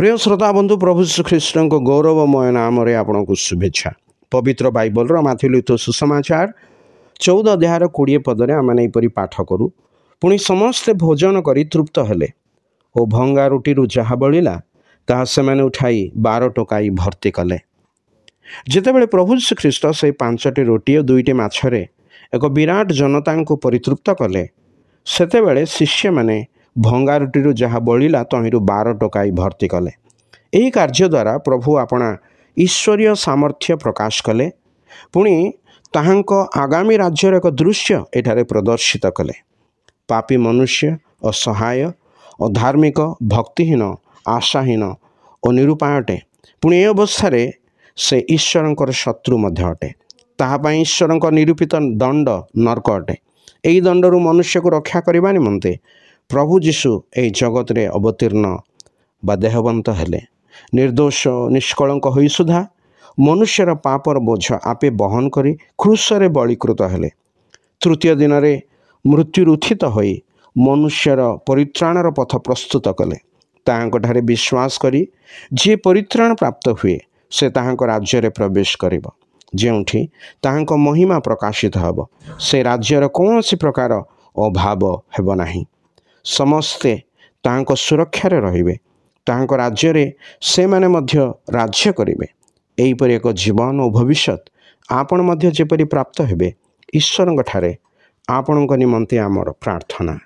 प्रिय श्रोता बंधु प्रभु श्रीकृष्ण गौरवमय नाम आपको शुभेच्छा। पवित्र बाइबल माथि लिखित सुसमाचार 14 अध्याय 20 पदरे आम यहपरी पाठ करूँ। पुणी समस्ते भोजन कर तृप्त हेले और भंगा रुटी जहाँ बलिला ताहा सेमाने उठाई 12 टोकाई भर्ती कले। जितेबले प्रभु श्रीकृष्ण से 5टी रोटी और 2टी माछरे एक विराट जनता को परितृप्त कले सेतेबेले शिष्य माने भंगा रुटी जहाँ बलिला तहिरू 12 टोकाई भर्ती कले। यही कार्य द्वारा प्रभु आपना ईश्वरीय सामर्थ्य प्रकाश कले। पुणी ताहांको आगामी राज्यर एक दृश्य एठारे प्रदर्शित कले। पापी मनुष्य असहाय अधार्मिक भक्तिहीन आशाहीन और निरुपाय अटे। पुणी ए अवस्था से ईश्वरंकर शत्रु मध्य अटे। ताहापाई ईश्वरंकर निरूपित दंड नरक अटे। यही दंडरू मनुष्य को रक्षा करने निमंते प्रभु जीशु ए जगत रे अवतीर्ण बा देहवंत हेले। निर्दोष निष्कलंक होई सुधा मनुष्यर पापर बोझ आपे बहन करी क्रूसरे बलिकृत हेले। तृतीय दिन रे मृत्यु उत्थित होई मनुष्यर परित्राणर पथ प्रस्तुत कले। ताहांकठारे विश्वास करी जे परित्राण प्राप्त हुए से ताहांक राज्य रे प्रवेश करिब। जेउठी ताहांक महिमा प्रकाशित हब से राज्यर कौनसी प्रकार अभाव हेब नाही। समस्ते ताहांक सुरक्षा रे रहिबे। ताहांक राज्य रे से माने मध्य राज्य करिबे। एहीपरि एक जीवन और भविष्यत आपण मध्य जेपरि प्राप्त हेबे ईश्वरंक ठारे आपणक निमंते आमर प्रार्थना।